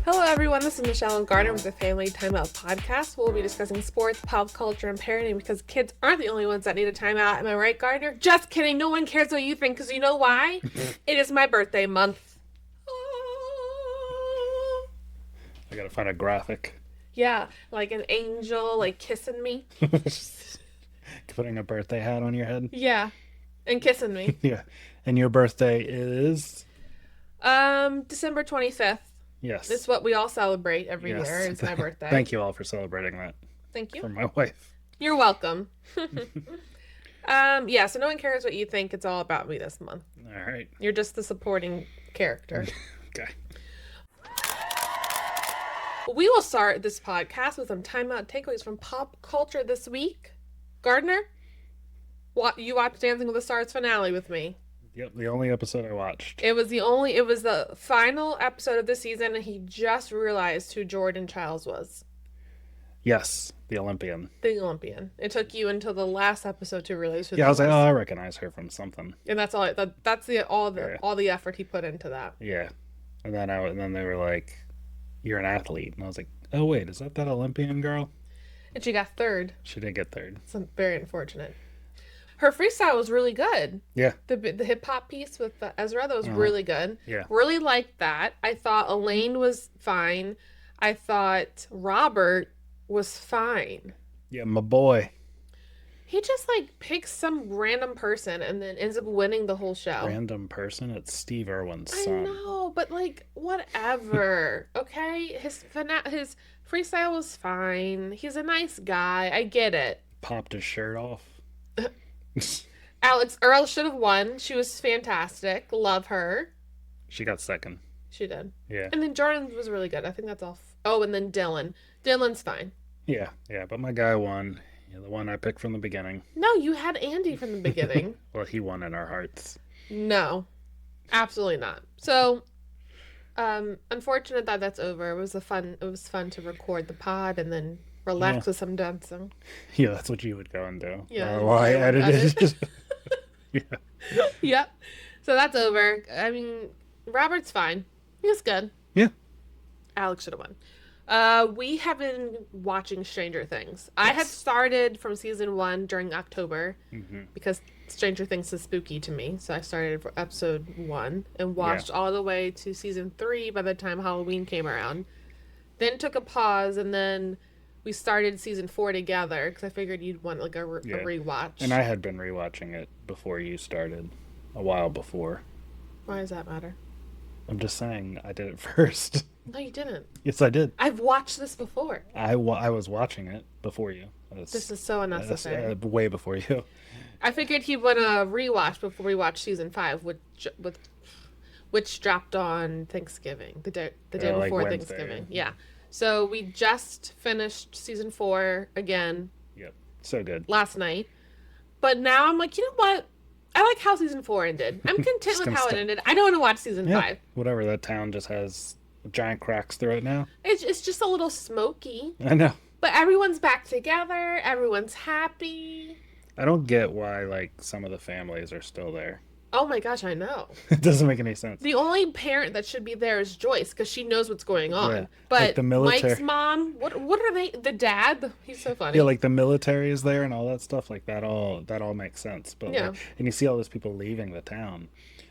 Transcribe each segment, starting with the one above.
Hello everyone, this is Michelle and Gardner with the Family Timeout Podcast. We'll be discussing sports, pop culture, and parenting because kids aren't the only ones that need a timeout. Am I right, Gardner? Just kidding. No one cares what you think because you know why? It is my birthday month. I gotta find a graphic. Yeah, like an angel, like kissing me. Putting a birthday hat on your head. Yeah, and kissing me. Yeah. And your birthday is? December 25th. Yes. It's what we all celebrate every year. It's my birthday. Thank you all for celebrating that. Thank you. For my wife. You're welcome. Yeah, so no one cares what you think. It's all about me this month. All right. You're just the supporting character. Okay. We will start this podcast with some timeout takeaways from pop culture this week. Gardner, you watched Dancing with the Stars finale with me. Yep, the only episode I watched. It was the final episode of the season, and he just realized who Jordan Childs was. Yes, the Olympian. The Olympian. It took you until the last episode to realize who. Yeah, I was like, oh, I recognize her from something. And that's all. That's all the effort he put into that. Yeah, and then they were like, "You're an athlete," and I was like, "Oh wait, is that Olympian girl?" And she got third. She did get third. It's very unfortunate. Her freestyle was really good. Yeah. The hip hop piece with Ezra, that was really good. Yeah. Really liked that. I thought Elaine was fine. I thought Robert was fine. Yeah, my boy. He just picks some random person and then ends up winning the whole show. Random person? It's Steve Irwin's son. I know, but whatever. Okay? His freestyle was fine. He's a nice guy. I get it. Popped his shirt off. Alex Earl should have won. She was fantastic. Love her. She got second. She did. Yeah. And then Jordan was really good. I think that's all. Oh, and then Dylan. Dylan's fine. Yeah. But my guy won. Yeah, the one I picked from the beginning. No, you had Andy from the beginning. Well, he won in our hearts. No, absolutely not. So, unfortunate that that's over. It was fun to record the pod and then relax with some dancing. Yeah, that's what you would go and do. Yeah. While I edited. Yeah. Yep. So that's over. I mean, Robert's fine. He was good. Yeah. Alex should have won. We have been watching Stranger Things. Yes. I had started from season 1 during October because Stranger Things is spooky to me. So I started for episode 1 and watched all the way to season 3 by the time Halloween came around. Then took a pause and then we started season 4 together because I figured you'd want a rewatch. And I had been rewatching it before you started, a while before. Why does that matter? I'm just saying I did it first. No, you didn't. Yes, I did. I've watched this before. I was watching it before you. This is so unnecessary. Way before you. I figured he'd want to rewatch before we watched season 5, which dropped on Thanksgiving, the day before Thanksgiving. Yeah. So we just finished season 4 again. Yep. So good. Last night. But now I'm like, you know what? I like how season 4 ended. I'm content with how it ended. I don't want to watch season 5. Whatever. That town just has giant cracks through it now. It's just a little smoky. I know. But everyone's back together. Everyone's happy. I don't get why some of the families are still there. Oh my gosh, I know. It doesn't make any sense. The only parent that should be there is Joyce because she knows what's going on. Yeah. But the military... Mike's mom, what are they? The dad, he's so funny. Yeah, the military is there and all that stuff. That all makes sense. But and you see all those people leaving the town.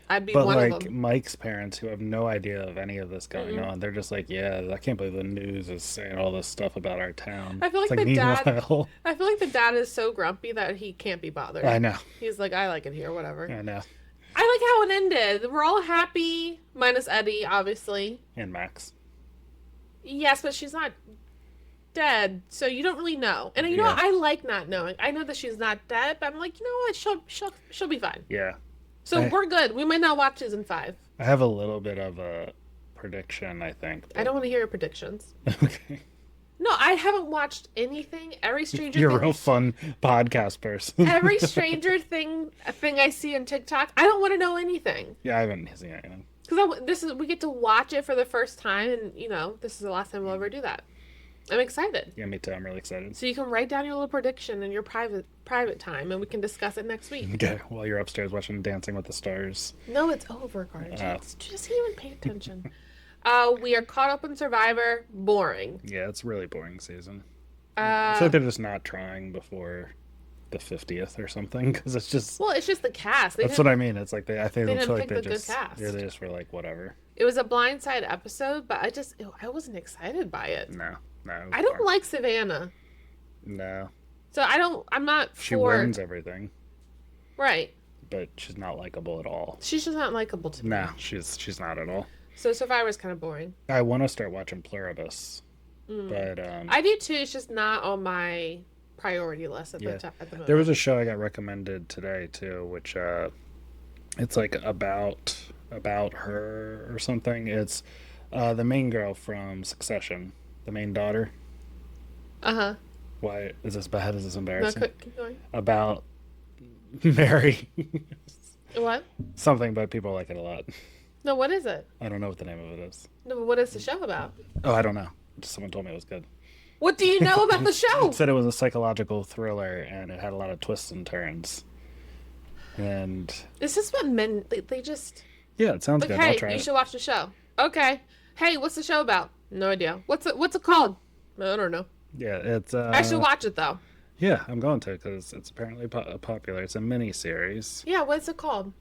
I'd be one of them. Mike's parents who have no idea of any of this going on, they're just like, yeah, I can't believe the news is saying all this stuff about our town. I feel like the dad is so grumpy that he can't be bothered. I know. He's like, I like it here, whatever. I know. I like how it ended. We're all happy, minus Eddie, obviously. And Max. Yes, but she's not dead, so you don't really know. And you know what? I like not knowing. I know that she's not dead, but I'm like, you know what? She'll be fine. Yeah. So we're good. We might not watch season 5. I have a little bit of a prediction, I think. I don't want to hear your predictions. Okay. No, I haven't watched anything. Every Stranger You're Thing... a real fun podcast person. Every Stranger thing I see on TikTok, I don't want to know anything. Yeah, I haven't seen anything. Because we get to watch it for the first time, and, this is the last time we'll ever do that. I'm excited. Yeah, me too. I'm really excited. So you can write down your little prediction in your private time, and we can discuss it next week. Okay, while you're upstairs watching Dancing with the Stars. No, it's over, Carter. Just even pay attention. We are caught up in Survivor. Boring. Yeah, it's a really boring season. I feel like they're just not trying before the 50th or something, because it's just... Well, it's just the cast. That's what I mean. It's like I they didn't feel pick like the good cast. Yeah, they just were like, whatever. It was a blindside episode, but I wasn't excited by it. No. I don't like Savannah. No. So I'm not She for... wins everything. Right. But she's not likable at all. She's just not likable to me. No, she's not at all. So Survivor's kind of boring. I want to start watching Pluribus. But I do too. It's just not on my priority list at the moment. There was a show I got recommended today too, which it's like about her or something. It's the main girl from Succession, the main daughter. Uh-huh. Why is this bad? Is this embarrassing? No, keep going. About Mary. What? Something, but people like it a lot. No, what is it? I don't know what the name of it is. No, but what is the show about? Oh, I don't know. Someone told me it was good. What do you know about the show? It said it was a psychological thriller and it had a lot of twists and turns. And is this what men they just... Yeah, it sounds like, good. Hey, I'll try you it. should watch the show. Okay. Hey, what's the show about? No idea. What's it called? I don't know. Yeah, it's... I should watch it, though. Yeah, I'm going to, because it's apparently popular. It's a mini-series. Yeah, what's it called?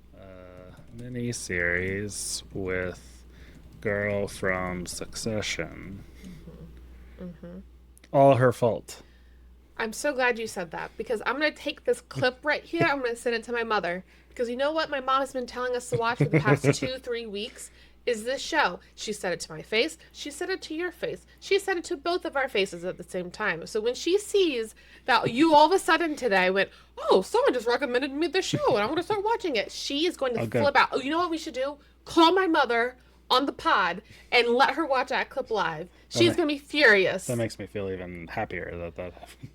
Mini-series with girl from Succession. All her fault. I'm so glad you said that, because I'm going to take this clip right here. I'm going to send it to my mother, because you know what my mom has been telling us to watch for the past 2-3 weeks is this show. She said it to my face. She said it to your face. She said it to both of our faces at the same time. So when she sees that you all of a sudden today went, oh, someone just recommended me this show and I'm going to start watching it, she is going to flip out. Oh, you know what we should do? Call my mother on the pod and let her watch that clip live. She's going to be furious. That makes me feel even happier that happened.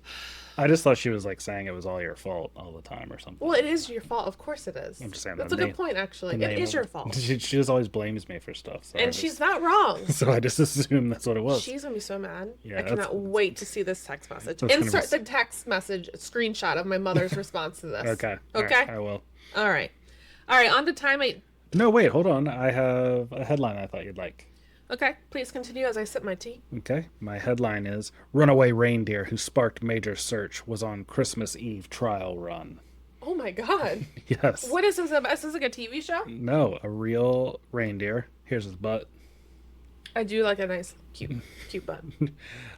I just thought she was like saying it was all your fault all the time or something. Well, it is your fault. Of course it is. I'm just saying that's a good point, actually. It is your fault. She just always blames me for stuff. So and she's not wrong. So I just assume that's what it was. She's going to be so mad. Yeah, I cannot wait to see this text message. Insert the text message screenshot of my mother's response to this. Okay. Okay? Right, I will. All right. On to time 8. No, wait, hold on. I have a headline I thought you'd like. Okay, please continue as I sip my tea. Okay, my headline is Runaway Reindeer Who Sparked Major Search Was on Christmas Eve Trial Run. Oh my god. Yes. What is this about? Is this like a TV show? No, a real reindeer. Here's his butt. I do like a nice, cute butt.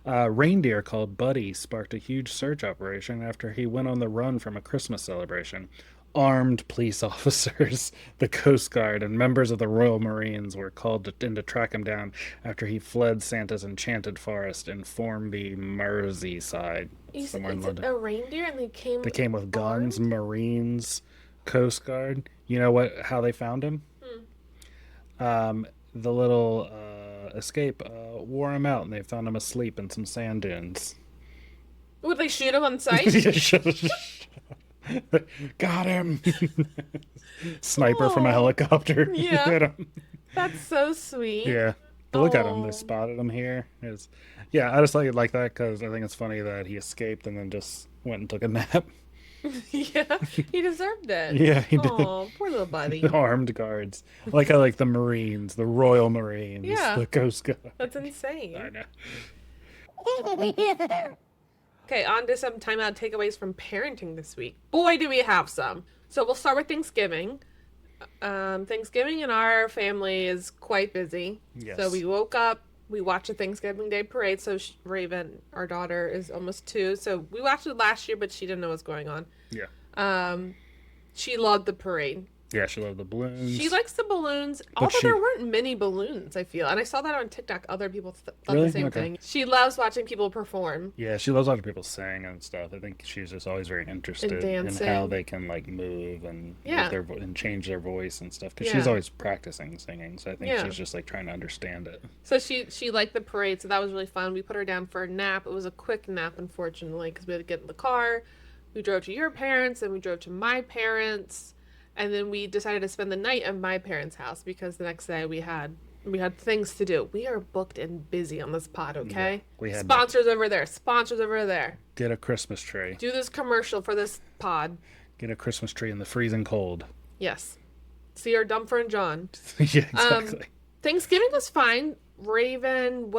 Reindeer called Buddy sparked a huge search operation after he went on the run from a Christmas celebration. Armed police officers, the Coast Guard, and members of the Royal Marines were called in to track him down after he fled Santa's enchanted forest in Formby, Merseyside. It's a reindeer, and they came with guns, armed? Marines, Coast Guard. You know how they found him? The little escape wore him out, and they found him asleep in some sand dunes. Would they shoot him on sight? Got him. Sniper from a helicopter. Yeah. Hit him. That's so sweet. Yeah. But look at him. They spotted him here. Yeah, I just like that because I think it's funny that he escaped and then just went and took a nap. Yeah, he deserved it. Yeah, he did. Oh, poor little buddy. Armed guards. I like the Marines, the Royal Marines, the Coast Guard. That's insane. I know. Okay, on to some timeout takeaways from parenting this week. Boy, do we have some. So we'll start with Thanksgiving. Thanksgiving in our family is quite busy. Yes. So we woke up, we watched a Thanksgiving Day parade. So Raven, our daughter, is almost 2. So we watched it last year, but she didn't know what's going on. Yeah. She loved the parade. Yeah, she loved the balloons. She likes the balloons, although there weren't many balloons, I feel. And I saw that on TikTok. Other people thought the same thing. She loves watching people perform. Yeah, she loves watching people sing and stuff. I think she's just always very interested in how they can move and and change their voice and stuff. Because she's always practicing singing, so I think she's just trying to understand it. So she liked the parade, so that was really fun. We put her down for a nap. It was a quick nap, unfortunately, because we had to get in the car. We drove to your parents, and we drove to my parents. And then we decided to spend the night at my parents' house because the next day we had things to do. We are booked and busy on this pod, okay? Yeah, we had sponsors over there. Sponsors over there. Get a Christmas tree. Do this commercial for this pod. Get a Christmas tree in the freezing cold. Yes. See our Dumfur and John. Yeah, exactly. Thanksgiving was fine. Raven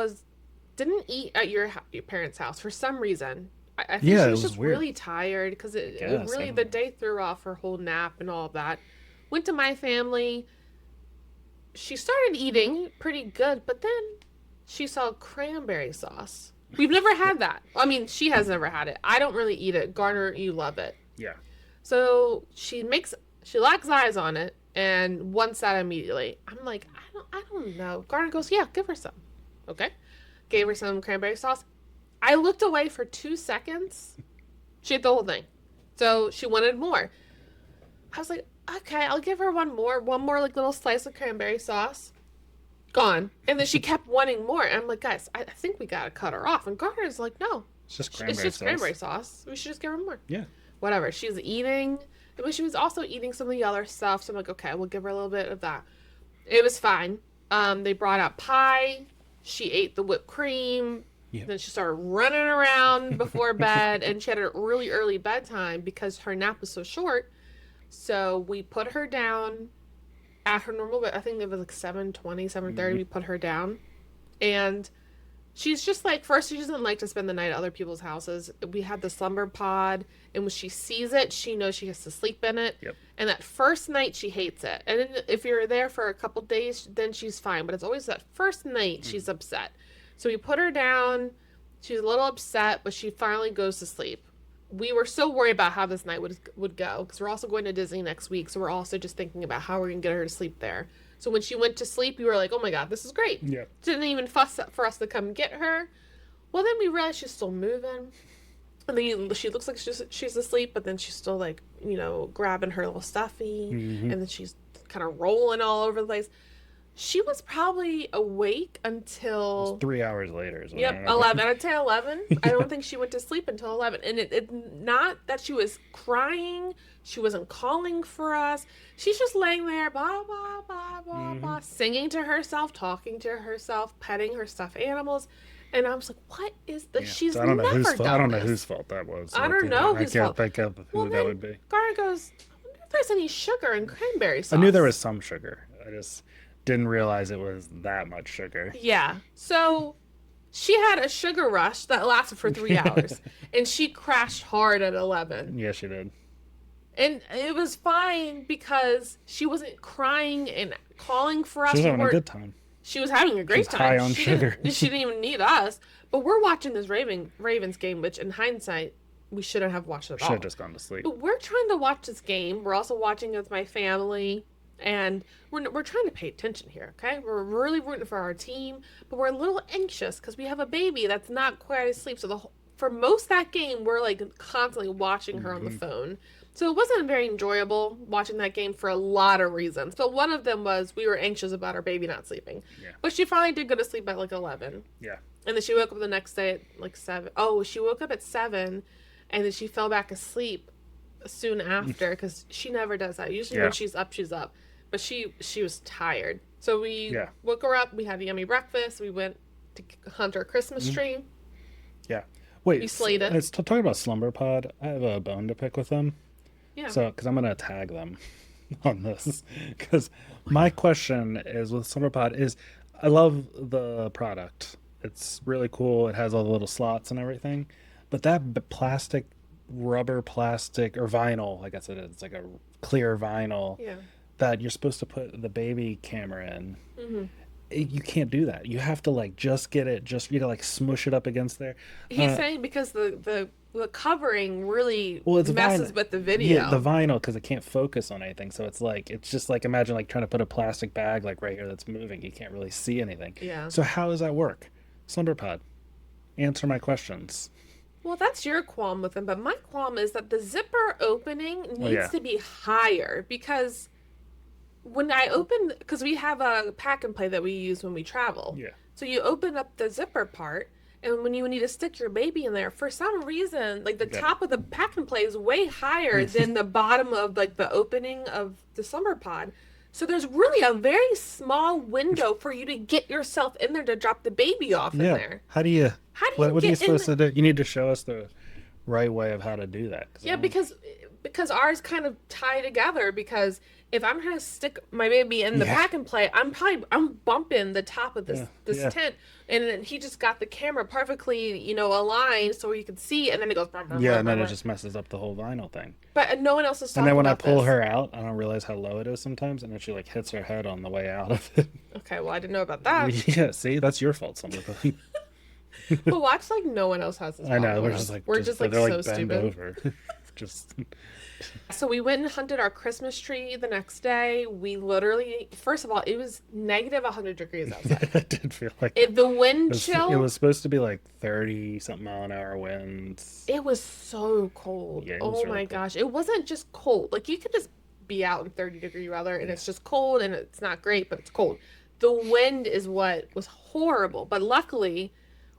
didn't eat at your parents' house for some reason. I think she was just weird. Really tired because it really the day threw off her whole nap and all of that. Went to my family. She started eating pretty good, but then she saw cranberry sauce. We've never had that. I mean, she has never had it. I don't really eat it. Garner, you love it. Yeah. So she locks eyes on it and wants that immediately. I'm like, I don't know. Garner goes, yeah, give her some. Okay. Gave her some cranberry sauce. I looked away for 2 seconds. She ate the whole thing. So she wanted more. I was like, okay, I'll give her one more like little slice of cranberry sauce. Gone. And then she kept wanting more. And I'm like, guys, I think we gotta cut her off. And Garner's like, no. It's just cranberry sauce. We should just give her more. Yeah. Whatever. She's eating. But she was also eating some of the other stuff. So I'm like, okay, we'll give her a little bit of that. It was fine. They brought out pie. She ate the whipped cream. Yeah. Then she started running around before bed. And she had a really early bedtime because her nap was so short. So we put her down at her normal bed. I think it was like 7:20, 7:30. We put her down. And she's just like, first, she doesn't like to spend the night at other people's houses. We had the SlumberPod. And when she sees it, she knows she has to sleep in it. Yep. And that first night, she hates it. And then if you're there for a couple days, then she's fine. But it's always that first night she's upset. So we put her down. She's a little upset, but she finally goes to sleep. We were so worried about how this night would go because we're also going to Disney next week. So we're also just thinking about how we're going to get her to sleep there. So when she went to sleep, we were like, oh my God, this is great. Yeah. Didn't even fuss for us to come get her. Well, then we realized she's still moving. And then she looks like she's asleep, but then she's still like, grabbing her little stuffy. And then she's kind of rolling all over the place. She was probably awake until 3 hours later. Yep, 11. I'd say 11. I don't think she went to sleep until 11. And it not that she was crying. She wasn't calling for us. She's just laying there, blah, blah, blah, blah, blah, singing to herself, talking to herself, petting her stuffed animals. And I was like, what is this? Yeah. She's never done this. I don't know whose fault that was. I don't know whose fault. I can't think of who that would be. Garner goes, I wonder if there's any sugar in cranberry sauce. I knew there was some sugar. I just didn't realize it was that much sugar. Yeah. So she had a sugar rush that lasted for 3 hours. And she crashed hard at 11. Yeah, she did. And it was fine because she wasn't crying and calling for us. She was having a good time. She was having a great time. High on sugar. She didn't even need us. But we're watching this Ravens game, which in hindsight, we shouldn't have watched it at all. Should have just gone to sleep. But we're trying to watch this game. We're also watching it with my family. And we're trying to pay attention here, okay? We're really rooting for our team. But we're a little anxious because we have a baby that's not quite asleep. So for most of that game, we're like constantly watching her on the phone. So it wasn't very enjoyable watching that game for a lot of reasons. But one of them was we were anxious about our baby not sleeping. Yeah. But she finally did go to sleep at like 11. Yeah. And then she woke up the next day at like 7. Oh, she woke up at 7 and then she fell back asleep soon after because she never does that. Usually when she's up, she's up. But she was tired. So we woke her up. We had a yummy breakfast. We went to hunt our Christmas tree. Yeah. Wait. We slayed it. It's talking about SlumberPod. I have a bone to pick with them. Yeah. So, because I'm going to tag them on this. Because my question is with SlumberPod is I love the product. It's really cool. It has all the little slots and everything. But that rubber plastic, or vinyl, I guess it is. It's like a clear vinyl that you're supposed to put the baby camera in. Mm-hmm. You can't do that. You have to just get it, smush it up against there. He's saying because the covering really messes with the video. Yeah, the vinyl, because it can't focus on anything. So it's just like, imagine trying to put a plastic bag right here that's moving. You can't really see anything. Yeah. So how does that work? SlumberPod, answer my questions. Well, that's your qualm with them, but my qualm is that the zipper opening needs to be higher because when I open, because we have a pack and play that we use when we travel. Yeah. So you open up the zipper part, and when you need to stick your baby in there, for some reason, the top of the pack and play is way higher than the bottom of the opening of the SlumberPod. So there's really a very small window for you to get yourself in there to drop the baby off in there. What are you supposed to do? You need to show us the right way of how to do that. Yeah, because ours kind of tie together because if I'm trying to stick my baby in the back and play, I'm bumping the top of this tent, and then he just got the camera perfectly, aligned so you could see, and then it goes. And then it just messes up the whole vinyl thing. But no one else is talking about this. And then when I pull her out, I don't realize how low it is sometimes, and then she hits her head on the way out of it. Okay, well I didn't know about that. Yeah, see, that's your fault, SlumberPod. But watch, no one else has this problem. I know, we're just so bend stupid. Over. Just. So we went and hunted our Christmas tree the next day. We literally, first of all, it was negative 100 degrees outside. It did feel like the wind chill. It was supposed to be 30-something mile an hour winds. It was so cold. Yeah, oh my gosh. It wasn't just cold. You could just be out in 30-degree weather and it's just cold and it's not great, but it's cold. The wind is what was horrible. But luckily,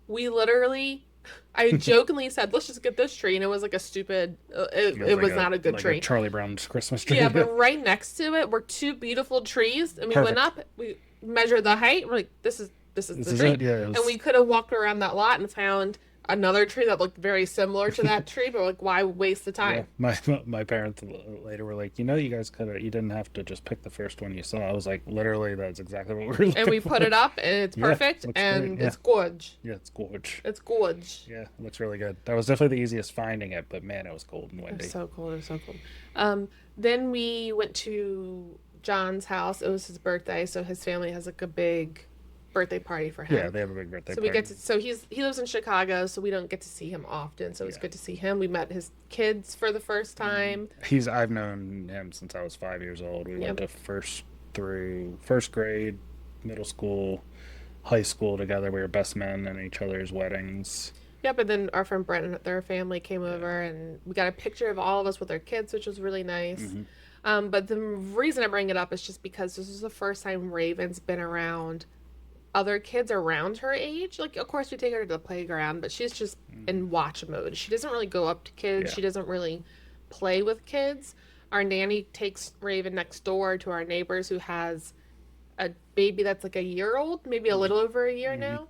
we literally... I jokingly said, let's just get this tree. And it was a stupid, it was not a good tree. A Charlie Brown's Christmas tree. Yeah, but right next to it were two beautiful trees. And we went up, we measured the height. We're like, this is the tree. Yeah, and we could have walked around that lot and found another tree that looked very similar to that tree. But why waste the time? Yeah. My parents later were like, you guys you didn't have to just pick the first one you saw. I was like, literally, that's exactly what we were looking for. And we put it up and it's perfect and it's gorge. Yeah, it's gorge. It's gorge. Yeah, it looks really good. That was definitely the easiest finding it, but man, it was cold and windy. It was so cold. Then we went to John's house. It was his birthday, so his family has a big birthday party for him. Yeah, they have a big birthday party. So he lives in Chicago, so we don't get to see him often. So it's good to see him. We met his kids for the first time. I've known him since I was 5 years old. We went to first grade, middle school, high school together. We were best men in each other's weddings. Yeah, but then our friend Brent and their family came over, and we got a picture of all of us with their kids, which was really nice. Mm-hmm. But the reason I bring it up is just because this is the first time Raven's been around other kids around her age. Of course we take her to the playground, but she's just in watch mode. She doesn't really go up to kids. Yeah. She doesn't really play with kids. Our nanny takes Raven next door to our neighbors who has a baby that's a year old, maybe a little over a year now.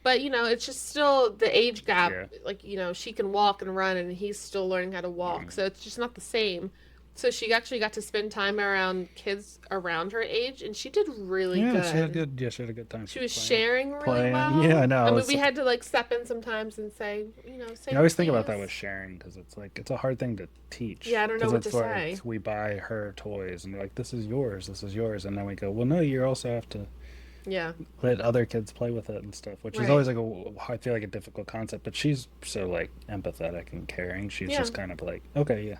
But, it's just still the age gap. Yeah. She can walk and run and he's still learning how to walk. So it's just not the same. So she actually got to spend time around kids around her age, and she did really good. She had a good time. She was sharing really well. Yeah, I know. I mean, we had to step in sometimes and say, say. I always think about that with sharing because it's a hard thing to teach. Yeah, I don't know what to say. We buy her toys and we're like, this is yours, and then we go, well, no, you also have to. Yeah. Let other kids play with it and stuff, which is always I feel like a difficult concept, but she's so empathetic and caring. She's just kind of okay, yeah.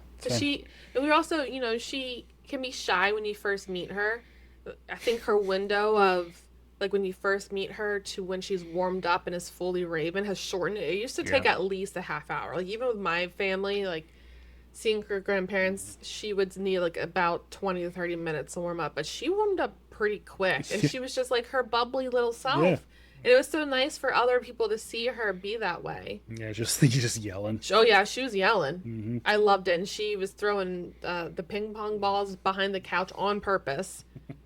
We also, she can be shy when you first meet her. I think her window of when you first meet her to when she's warmed up and is fully Raven has shortened. It used to take at least a half hour. Even with my family, seeing her grandparents, she would need about 20 to 30 minutes to warm up, but she warmed up pretty quick, and she was just her bubbly little self. Yeah. And it was so nice for other people to see her be that way. Yeah, just yelling. Oh yeah, she was yelling. Mm-hmm. I loved it, and she was throwing the ping pong balls behind the couch on purpose.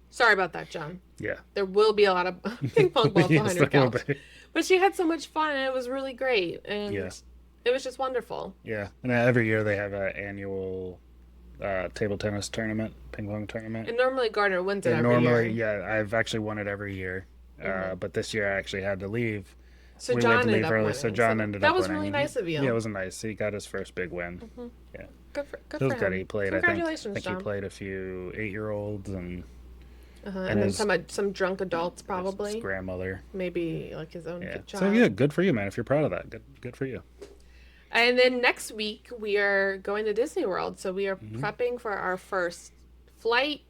Sorry about that, John. Yeah, there will be a lot of ping pong balls behind her couch, but she had so much fun, and it was really great, and it was just wonderful. Yeah, and every year they have an annual table tennis tournament, ping pong tournament. And normally Gardner wins it every year. I've actually won it every year. But this year I actually had to leave. So John ended up winning. So John ended up winning. That was really nice of you. Yeah, it was nice. He got his first big win. Mm-hmm. Yeah. Good for him. Good. He played, Congratulations, I think John. he played a few 8-year-olds and and then some drunk adults probably. His grandmother. Maybe his own child. So good for you, man. If you're proud of that, good for you. And then next week we are going to Disney World. So we are prepping for our first flight,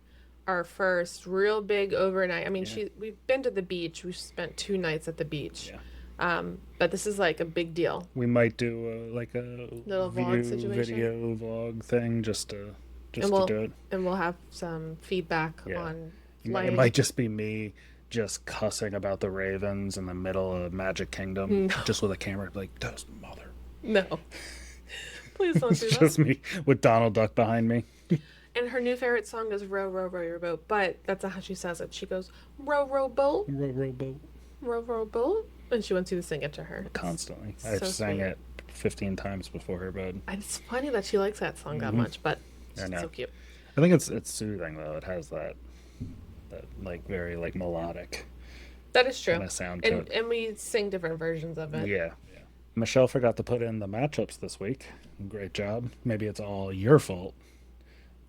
our first real big overnight. I mean, we've been to the beach. We've spent 2 nights at the beach. Yeah. But this is a big deal. We might do a little video vlog thing just to do it. And we'll have some feedback on flight. It might just be me just cussing about the Ravens in the middle of Magic Kingdom, just with a camera, those mother. No. Please don't do that. Just me with Donald Duck behind me. And her new favorite song is Row, Row, Row Your Boat, but that's not how she says it. She goes, Row, Row, Boat. Row, Row, Boat. Row, Row, Boat. And she wants you to sing it to her. Constantly. I've sang it 15 times before her bed. And it's funny that she likes that song that much, but it's so cute. I think it's soothing though. It has that like very like melodic That is true. kind of sound to it. And we sing different versions of it. Yeah. Yeah. Michelle forgot to put in the matchups this week. Great job. Maybe it's all your fault.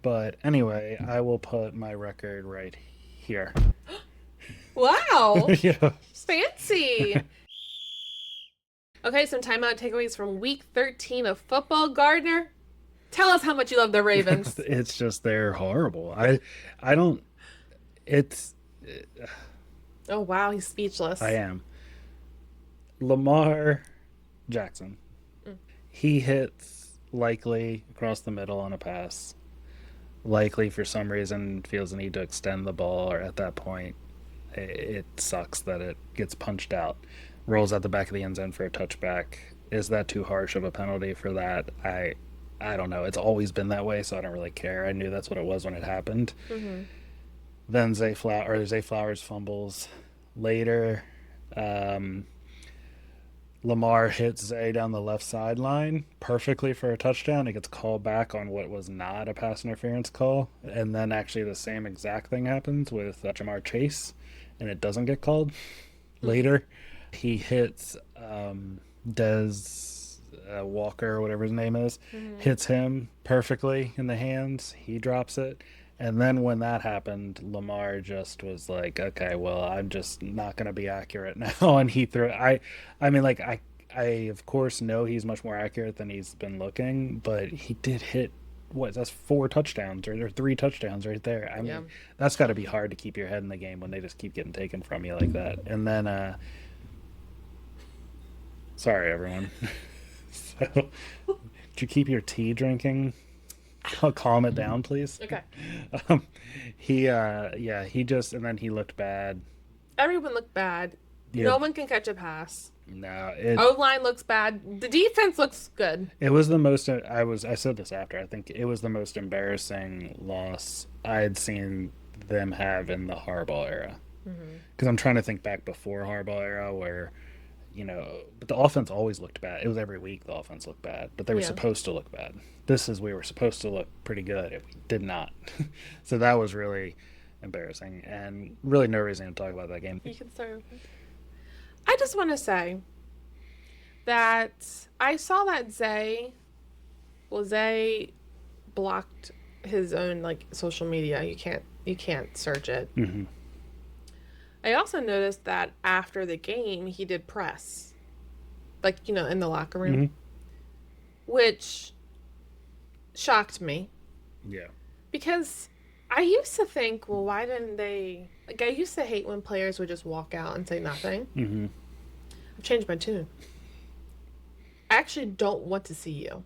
But anyway, I will put my record right here. Wow. Yeah. Fancy. Okay, some timeout takeaways from week 13 of football. Gardner, tell us how much you love the Ravens. It's just they're horrible. I don't it's Oh, wow, he's speechless. I am. Lamar Jackson. He hits likely across the middle on a pass. Likely for some reason feels the need to extend the ball, or at that point it sucks that it gets punched out. Rolls out the back of the end zone for a touchback. Is that too harsh of a penalty for that? I don't know. It's always been that way, so I don't really care. I knew that's what it was when it happened. Mm-hmm. Then Zay Flowers fumbles later. Lamar hits Zay down the left sideline perfectly for a touchdown. It gets called back on what was not a pass interference call. And then actually the same exact thing happens with Jamar Chase, and it doesn't get called later. He hits Des Walker, or whatever his name is, hits him perfectly in the hands. He drops it. And then when that happened, Lamar just was like, okay, well, I'm just not going to be accurate now. And he threw I mean, like, I of course know he's much more accurate than he's been looking, but he did hit, that's 4 touchdowns or 3 touchdowns right there. I mean, that's got to be hard to keep your head in the game when they just keep getting taken from you like that. And then, sorry, everyone. So, did you keep your tea drinking? Calm it down, please. Okay. He just, and then he looked bad. Everyone looked bad. Yeah. No one can catch a pass. No, O-line looks bad. The defense looks good. It was the most, I said this after, I think it was the most embarrassing loss I had seen them have in the Harbaugh era. Because I'm trying to think back before Harbaugh era where, but the offense always looked bad. It was every week the offense looked bad, but they were supposed to look bad. We were supposed to look pretty good. We did not. So that was really embarrassing, and really no reason to talk about that game. You can start. I just want to say that I saw that Zay blocked his own social media. You can't search it. Mm-hmm. I also noticed that after the game he did press, in the locker room, which shocked me. Yeah. Because I used to think, well, why didn't they... I used to hate when players would just walk out and say nothing. Mm-hmm. I've changed my tune. I actually don't want to see you.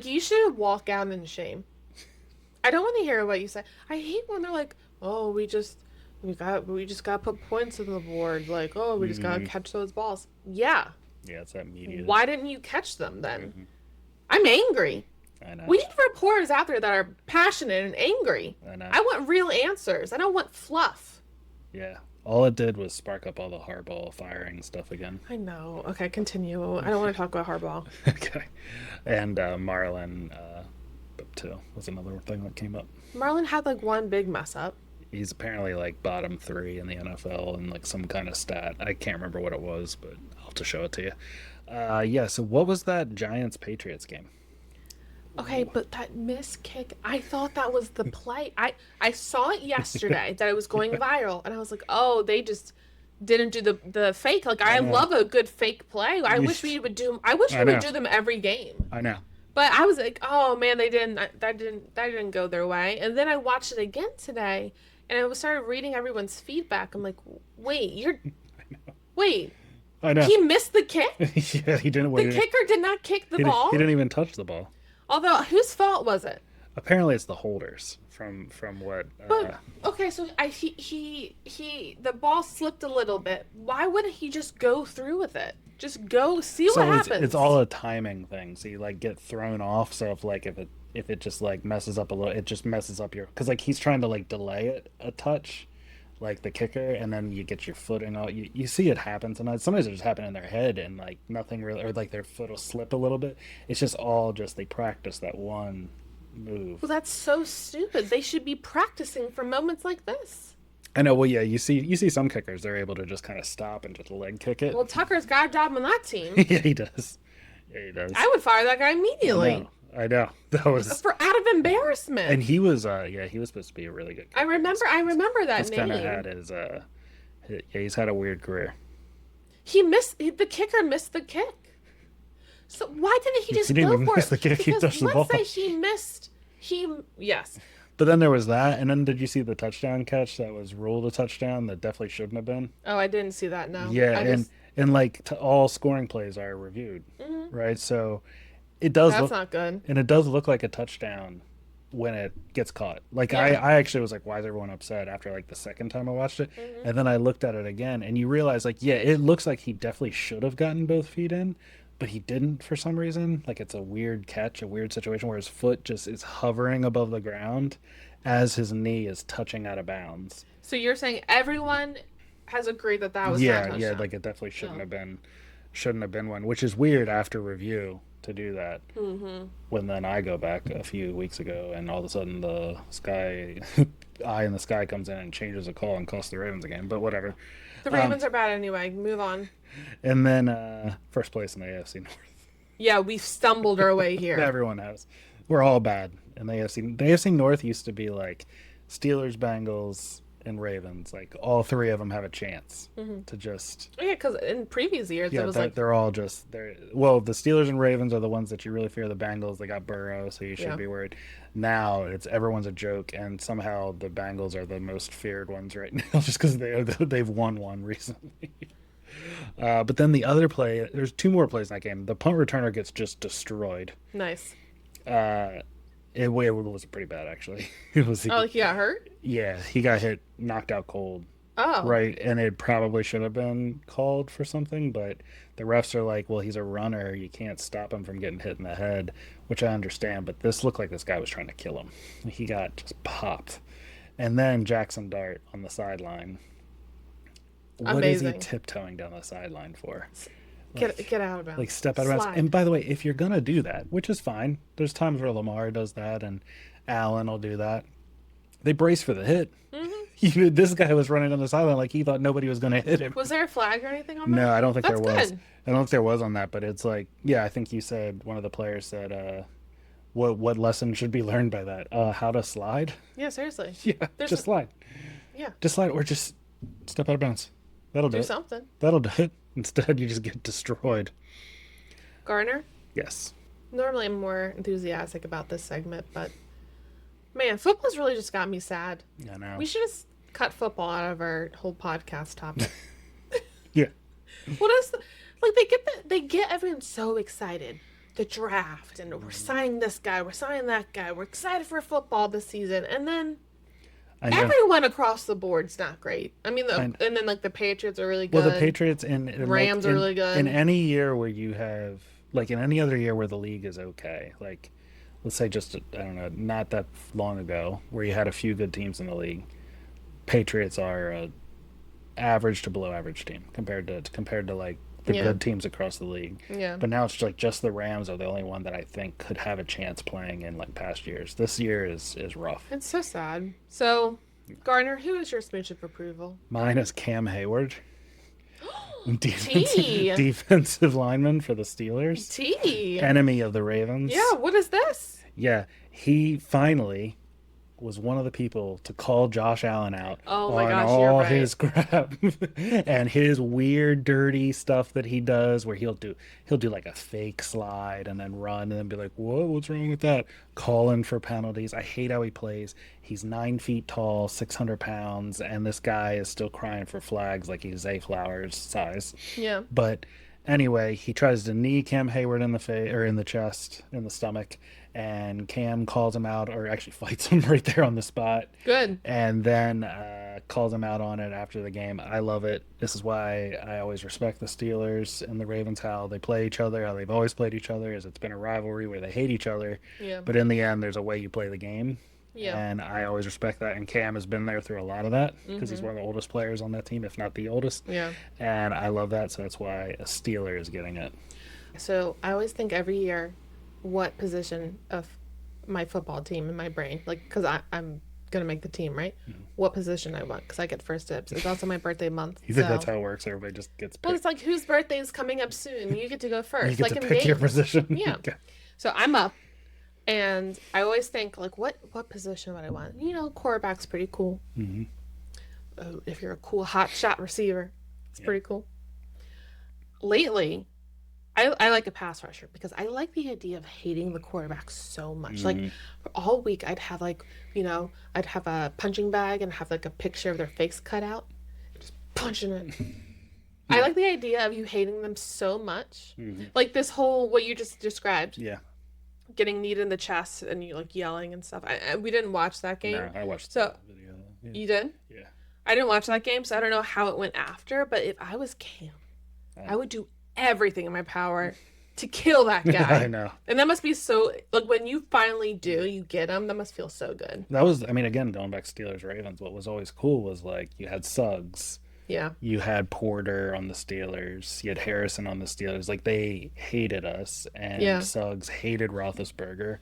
You should walk out in shame. I don't want to hear what you say. I hate when they're like, oh, we just got to put points on the board. We just got to catch those balls. Yeah. Yeah, it's that media. Why didn't you catch them then? Mm-hmm. I'm angry. I know. We need reporters out there that are passionate and angry. I know. I want real answers. I don't want fluff. Yeah. All it did was spark up all the Harbaugh firing stuff again. I know. Okay, continue. I don't want to talk about Harbaugh. Okay. And Marlon, too, was another thing that came up. Marlon had one big mess up. He's apparently bottom 3 in the NFL and some kind of stat. I can't remember what it was, but I'll have to show it to you. So what was that Giants-Patriots game? Okay, but that missed kick, I thought that was the play. I saw it yesterday that it was going viral, and I was like, oh, they just didn't do the fake. I love a good fake play. I wish we would do them every game. I know. But I was like, oh man, that didn't go their way. And then I watched it again today, and I started reading everyone's feedback. I'm like, wait, I know. He missed the kick? Yeah, he didn't. The kicker did not kick the ball? He didn't even touch the ball. Although, whose fault was it? Apparently, it's the holders from what. But okay, so the ball slipped a little bit. Why wouldn't he just go through with it? Just go see what happens. It's all a timing thing. So you get thrown off. So if it just messes up a little, it just messes up your, because he's trying to delay it a touch, the kicker, and then you get your footing out. You see it happen sometimes. Sometimes it just happen in their head and nothing really, or their foot will slip a little bit. It's just all they practice that one move. Well, that's so stupid. They should be practicing for moments like this. I know. Well, yeah, you see some kickers, they're able to just kind of stop and just leg kick it. Well, Tucker's got a job on that team. Yeah, he does. Yeah, he does. I would fire that guy immediately. I know. That was out of embarrassment. And he was he was supposed to be a really good kicker. I remember that name. Kind of had his he's had a weird career. The kicker missed the kick. So why didn't he just go for it? The kick. He touched the ball. Let's say he missed. Yes. But then there was that, and then did you see the touchdown catch that was ruled a touchdown that definitely shouldn't have been? Oh, I didn't see that. No. Yeah, and like all scoring plays are reviewed, right? So it does. That's not good. And it does look like a touchdown when it gets caught. Like I actually was like, why is everyone upset after like the second time I watched it? And then I looked at it again, and you realize like, yeah, it looks like he definitely should have gotten both feet in, but he didn't for some reason. Like it's a weird catch, a weird situation where his foot just is hovering above the ground as his knee is touching out of bounds. So you're saying everyone has agreed that was not a touchdown? Yeah, like it definitely shouldn't have been one, which is weird after review to do that. When then I go back a few weeks ago and all of a sudden the eye in the sky comes in and changes the call and costs the Ravens a game, but whatever. The Ravens are bad anyway. Move on. And then first place in the AFC North. Yeah, we stumbled our way here. Everyone has. We're all bad in the AFC. The AFC North used to be like Steelers, Bengals, and Ravens. Like all three of them have a chance to just. Yeah, because in previous years it was they're all just well, the Steelers and Ravens are the ones that you really fear. The Bengals, they got Burrow, so you should be worried. Now everyone's a joke, and somehow the Bengals are the most feared ones right now, just because they've won one recently. But then the other play, there's two more plays in that game. The punt returner gets just destroyed. Nice. It was pretty bad, actually. It was. Oh, he got hurt? Yeah, he got hit, knocked out cold. Oh. Right, and it probably should have been called for something, but the refs are like, well, he's a runner. You can't stop him from getting hit in the head, which I understand, but this looked like this guy was trying to kill him. He got just popped. And then Jackson Dart on the sideline. What is he tiptoeing down the sideline for? Get out of bounds. Like step out of bounds. And by the way, if you're going to do that, which is fine, there's times where Lamar does that and Allen will do that. They brace for the hit. This guy was running on the sideline like he thought nobody was going to hit him. Was there a flag or anything on that? No, I don't think there was. Good. I don't think there was on that, but it's like, yeah, I think you said, one of the players said, what lesson should be learned by that? How to slide? Yeah, seriously. Yeah, just slide. Yeah. Just slide or just step out of bounds. That'll do it. Something. That'll do it. Instead, you just get destroyed. Gardner? Yes. Normally, I'm more enthusiastic about this segment, but man, football's really just got me sad. I know. We should just cut football out of our whole podcast topic. Yeah. What is they get everyone so excited. The draft, and we're signing this guy, we're signing that guy, we're excited for football this season, and then everyone across the board's not great. I mean, and then like the Patriots are really good. Well, the Patriots and Rams are really good. In any year where you have, like in any other year where the league is okay, like let's say just, I don't know, not that long ago where you had a few good teams in the league, Patriots are a average to below average team compared to like the good teams across the league. Yeah. But now it's like just the Rams are the only one that I think could have a chance playing in like past years. This year is rough. It's so sad. So, Gardner, who is your smooch of approval? Mine is Cam Hayward. Defensive lineman for the Steelers. Enemy of the Ravens. Yeah, what is this? Yeah, he finally was one of the people to call Josh Allen out on all his crap and his weird, dirty stuff that he does, where he'll do like a fake slide and then run and then be like, "Whoa, what's wrong with that?" Calling for penalties. I hate how he plays. He's 9 feet tall, 600 pounds, and this guy is still crying for flags like he's Zay Flowers size. Yeah. But anyway, he tries to knee Cam Hayward in the face or in the chest, in the stomach. And Cam calls him out, or actually fights him right there on the spot. Good. And then calls him out on it after the game. I love it. This is why I always respect the Steelers and the Ravens, how they play each other, how they've always played each other, is it's been a rivalry where they hate each other. Yeah. But in the end, there's a way you play the game. Yeah. And I always respect that. And Cam has been there through a lot of that because he's one of the oldest players on that team, if not the oldest. Yeah. And I love that. So that's why a Steeler is getting it. So I always think every year, what position of my football team in my brain, like, because I'm gonna make the team, right? Mm-hmm. What position I want, because I get first dibs. It's also my birthday month. You think that's how it works? Everybody just gets picked. Well, it's like, whose birthday is coming up soon? You get to go first. You get like to in pick your games. position. Yeah. Okay. So I'm up, and I always think, like, what position would I want? You know, quarterback's pretty cool. Mm-hmm. If you're a cool hot shot receiver, it's pretty cool. Lately, I like a pass rusher because I like the idea of hating the quarterback so much. Mm-hmm. Like, all week I'd have, like, you know, I'd have a punching bag and have, like, a picture of their face cut out. Just punching it. I like the idea of you hating them so much. Mm-hmm. Like, this whole, what you just described. Yeah. Getting kneed in the chest and you, like, yelling and stuff. We didn't watch that game. No, I watched the video. Yeah. You did? Yeah. I didn't watch that game, so I don't know how it went after, but if I was Cam, I would do everything in my power to kill that guy. I know. And that must be so, like, when you finally do, you get him, that must feel so good. That was, I mean, again, going back to Steelers Ravens, what was always cool was, like, you had Suggs. Yeah. You had Porter on the Steelers. You had Harrison on the Steelers. Like, they hated us. And Suggs hated Roethlisberger.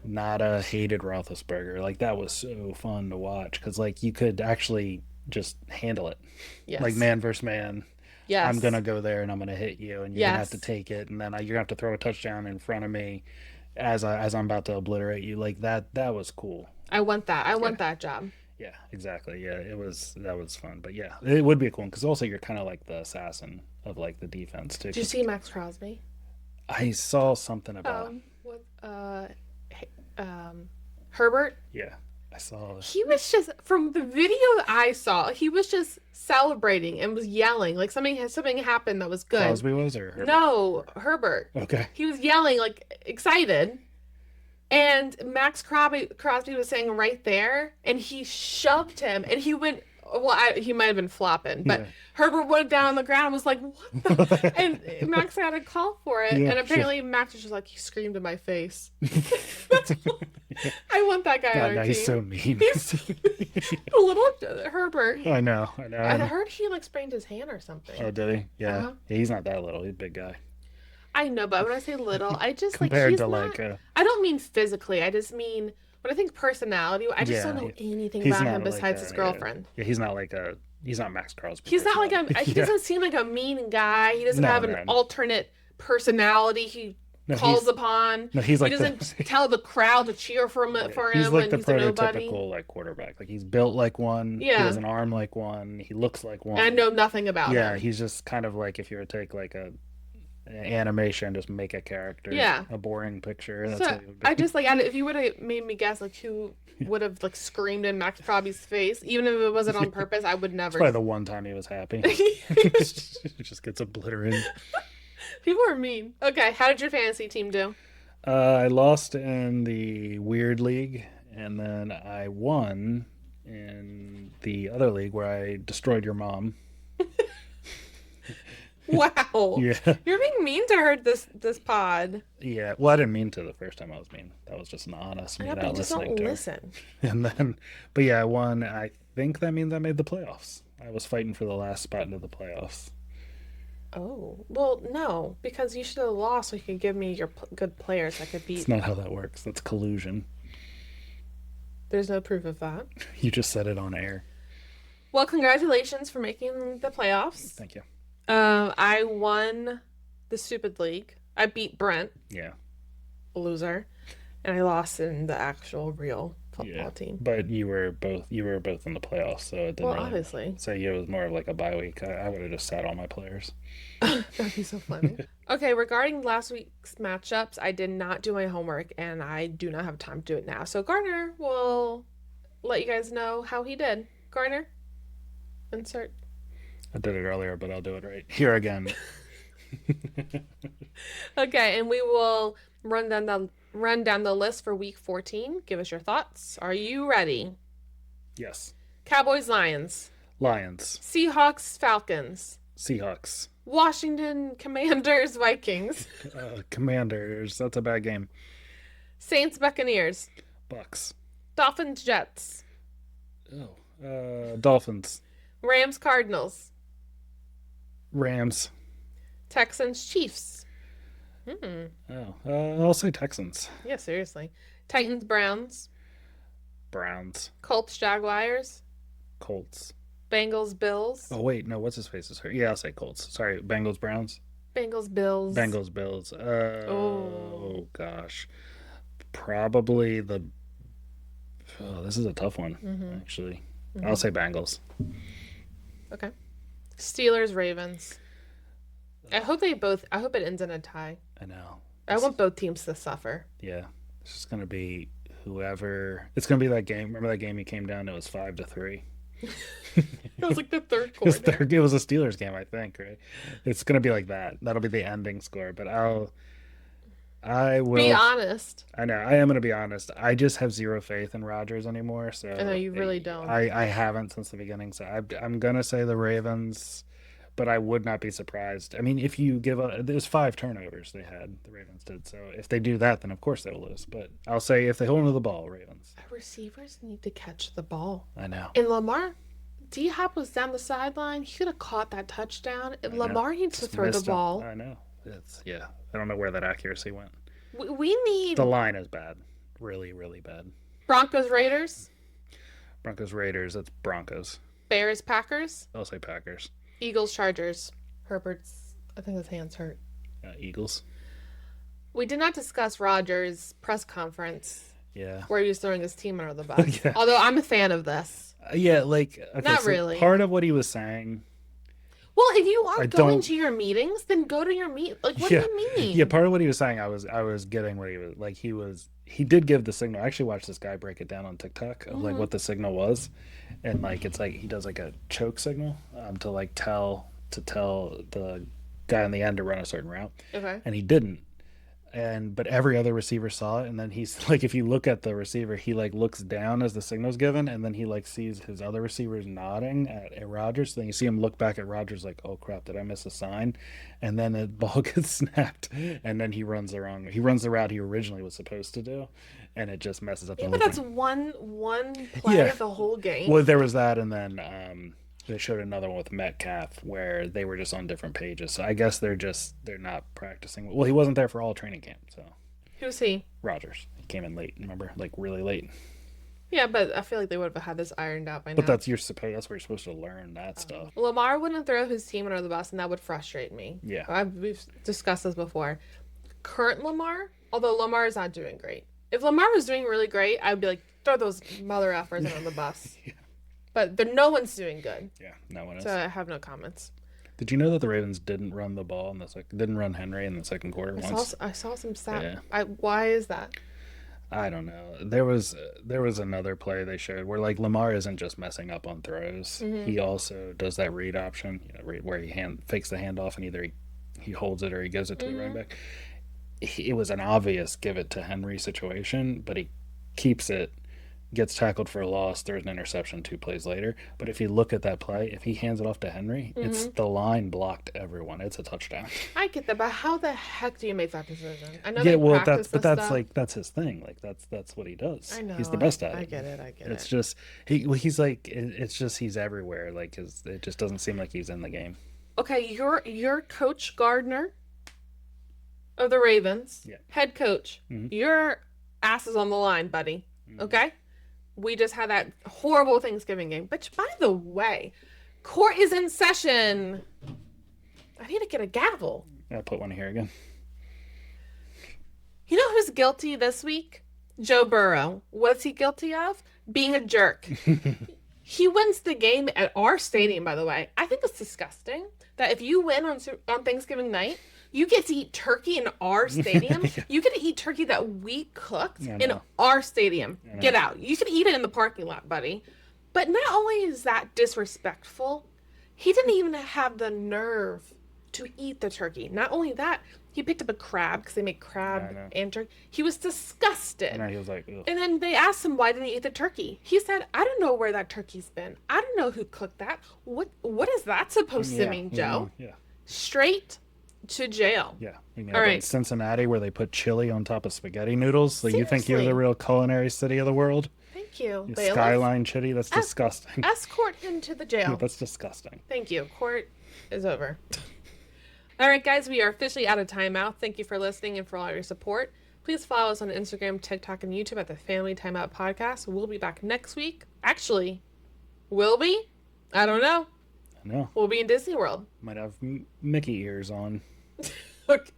Nada hated Roethlisberger. Like, that was so fun to watch because, like, you could actually just handle it. Yes. Like, man versus man. Yes. I'm going to go there and I'm going to hit you and you're going to have to take it. And then you're going to have to throw a touchdown in front of me as I'm about to obliterate you. Like, that was cool. I want that. I want that job. Yeah, exactly. Yeah, that was fun. But yeah, it would be a cool one because also you're kind of like the assassin of, like, the defense too. Did you see Max Crosby? I saw something about Herbert? Yeah, I saw. He was just, from the video that I saw, he was just celebrating and was yelling like something happened that was good. Crosby was, or Herbert? No, Herbert. Okay. He was yelling, like, excited. And Max Crosby was sitting right there, and he shoved him, and he went, well, he might have been flopping, but Herbert went down on the ground and was like, what the? And Max got a call for it, and apparently Max was just like, he screamed in my face. I want that guy on our team. He's so mean. He's a little Herbert. I know. I heard he, like, sprained his hand or something. Oh, did he? Yeah. Uh-huh. Yeah, he's not that little. He's a big guy. I know, but when I say little, I just, compared like, to, not, like, I don't mean physically. I just mean, when I think personality, I just don't know anything about him besides his girlfriend. Yeah, he's not like he's not Max Crosby. He's not like he doesn't seem like a mean guy. He doesn't have an alternate personality he calls upon. No, he's like he doesn't tell the crowd to cheer for him he's like when he's a nobody. prototypical, like, quarterback. Like, he's built like one. Yeah. He has an arm like one. He looks like one. I know nothing about him. Yeah, he's just kind of like if you were to take, like, an animation, just make a character. Yeah. A boring picture. That's so what he would be. I just, like, if you would have made me guess, like, who would have, like, screamed in Max Crosby's face, even if it wasn't on purpose, I would never. It's probably the one time he was happy. It just gets obliterated. People are mean. Okay, how did your fantasy team do? I lost in the weird league, and then I won in the other league where I destroyed your mom. Wow. Yeah. You're being mean to her this pod. Yeah. Well, I didn't mean to the first time I was mean. That was just an honest me I know, not but you just listening don't to listen. her. And then, but yeah, I won. I think that means I made the playoffs. I was fighting for the last spot into the playoffs. Oh. Well, no, because you should have lost so you could give me your good players I could beat. It's not how that works. That's collusion. There's no proof of that. You just said it on air. Well, congratulations for making the playoffs. Thank you. I won the stupid league. I beat Brent. Yeah. Loser. And I lost in the actual real football team. But you were both in the playoffs, so it didn't really, obviously. So it was more of like a bye week. I would have just sat all my players. That'd be so funny. Okay, regarding last week's matchups, I did not do my homework, and I do not have time to do it now. So Gardner will let you guys know how he did. Gardner, insert. I did it earlier, but I'll do it right here again. Okay, and we will run down the list for week 14. Give us your thoughts. Are you ready? Yes. Cowboys, Lions. Lions. Seahawks, Falcons. Seahawks. Washington Commanders, Vikings. Commanders. That's a bad game. Saints, Buccaneers. Bucks. Dolphins, Jets. Dolphins. Rams, Cardinals. Rams. Texans, Chiefs. I'll say Texans. Yeah, seriously. Titans, Browns. Browns. Colts, Jaguars. Colts. Bengals, Bills. Oh, wait. No, what's his face is hurt. Yeah, I'll say Colts. Sorry. Bengals, Browns. Bengals, Bills. Bengals, Bills. Oh, gosh. Probably the... Oh, this is a tough one, actually. I'll say Bengals. Okay. Steelers, Ravens. I hope it ends in a tie. I know. I want both teams to suffer. Yeah. It's just going to be whoever... It's going to be that game. Remember that game you came down? It was 5-3. It was like the third quarter. It was a Steelers game, I think, right? It's going to be like that. That'll be the ending score. But I will... Be honest. I know. I am going to be honest. I just have zero faith in Rodgers anymore. So I know you really don't. I haven't since the beginning. So I'm going to say the Ravens... But I would not be surprised. I mean, if you give up, there's 5 turnovers the Ravens did. So if they do that, then of course they'll lose. But I'll say if they hold onto the ball, Ravens. Our receivers need to catch the ball. I know. And Lamar, D-Hop was down the sideline. He could have caught that touchdown. And Lamar needs to throw the ball. I know. I don't know where that accuracy went. We need... The line is bad. Really, really bad. Broncos, Raiders. Broncos, Raiders. That's Broncos. Bears, Packers. I'll say Packers. Eagles, Chargers. Herbert's, I think his hand's hurt. Eagles. We did not discuss Rodgers' press conference. Yeah. Where he was throwing his team under the bus. Yeah. Although I'm a fan of this. Yeah, like... Okay, not really. Part of what he was saying... Well, if you are going to your meetings, then go to your meet. Like, what do you mean? Yeah, part of what he was saying, I was getting what he was... Like, he did give the signal. I actually watched this guy break it down on TikTok of, like, what the signal was. And, like, it's like he does, like, a choke signal to, like, tell the guy on the end to run a certain route. Okay. And he didn't. But every other receiver saw it, and then he's like, if you look at the receiver, he like looks down as the signal's given, and then he like sees his other receivers nodding at Rodgers. So then you see him look back at Rodgers like, oh crap, did I miss a sign? And then the ball gets snapped, and then he runs the route he originally was supposed to do, and it just messes up the whole but that's thing. one play of the whole game. Well, there was that, and then they showed another one with Metcalf where they were just on different pages. So I guess they're not practicing. Well, he wasn't there for all training camp, so. Who's he? Rodgers. He came in late, remember? Like really late. Yeah, but I feel like they would have had this ironed out by now. But that's where you're supposed to learn that stuff. Lamar wouldn't throw his team under the bus, and that would frustrate me. Yeah. We've discussed this before. Current Lamar, although Lamar is not doing great. If Lamar was doing really great, I'd be like, throw those mother effers under the bus. Yeah. But no one's doing good. Yeah, no one is. So I have no comments. Did you know that the Ravens didn't run the ball didn't run Henry in the second quarter once? I saw some stats. Yeah. Why is that? I don't know. There was another play they showed where like Lamar isn't just messing up on throws. Mm-hmm. He also does that read option, where he fakes the handoff and either he holds it or he gives it to the running back. It was an obvious give it to Henry situation, but he keeps it. Gets tackled for a loss, there's an interception 2 plays later. But if you look at that play, if he hands it off to Henry, it's the line blocked everyone. It's a touchdown. I get that, but how the heck do you make that decision? I know that's his thing. Like that's what he does. I know. He's the best at it. I get it. It's just he's everywhere. Like it just doesn't seem like he's in the game. Okay, you're Coach Gardner of the Ravens, head coach. Mm-hmm. Your ass is on the line, buddy. Mm-hmm. Okay. We just had that horrible Thanksgiving game. Which, by the way, court is in session. I need to get a gavel. I'll put one here again. You know who's guilty this week? Joe Burrow. What's he guilty of? Being a jerk. He wins the game at our stadium, by the way. I think it's disgusting that if you win on Thanksgiving night, you get to eat turkey in our stadium. Yeah. You get to eat turkey that we cooked in our stadium. Get out. You can eat it in the parking lot, buddy. But not only is that disrespectful, he didn't even have the nerve to eat the turkey. Not only that, he picked up a crab because they make crab and turkey. He was disgusted. He was like, ugh. And then they asked him, why didn't he eat the turkey? He said, I don't know where that turkey's been. I don't know who cooked that. What is that supposed to mean, Joe? Yeah. Straight to jail. Yeah. All right. Cincinnati, where they put chili on top of spaghetti noodles. So Seriously. You think you're the real culinary city of the world? Thank you. Skyline chili? That's disgusting. Escort him to the jail. Yeah, that's disgusting. Thank you. Court is over. All right, guys, we are officially out of timeout. Thank you for listening and for all your support. Please follow us on Instagram, TikTok, and YouTube at the Family Timeout Podcast. We'll be back next week. Actually, will we? I don't know. I know. We'll be in Disney World. Might have Mickey ears on.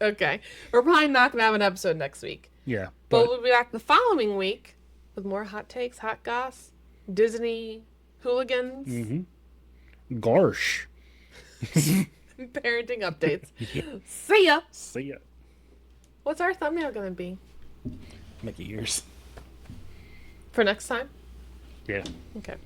Okay. We're probably not going to have an episode next week. Yeah. But we'll be back the following week with more hot takes, hot goss, Disney hooligans. Mm-hmm. Gosh. Parenting updates. See ya. See ya. What's our thumbnail going to be? Mickey ears. For next time? Yeah. Okay.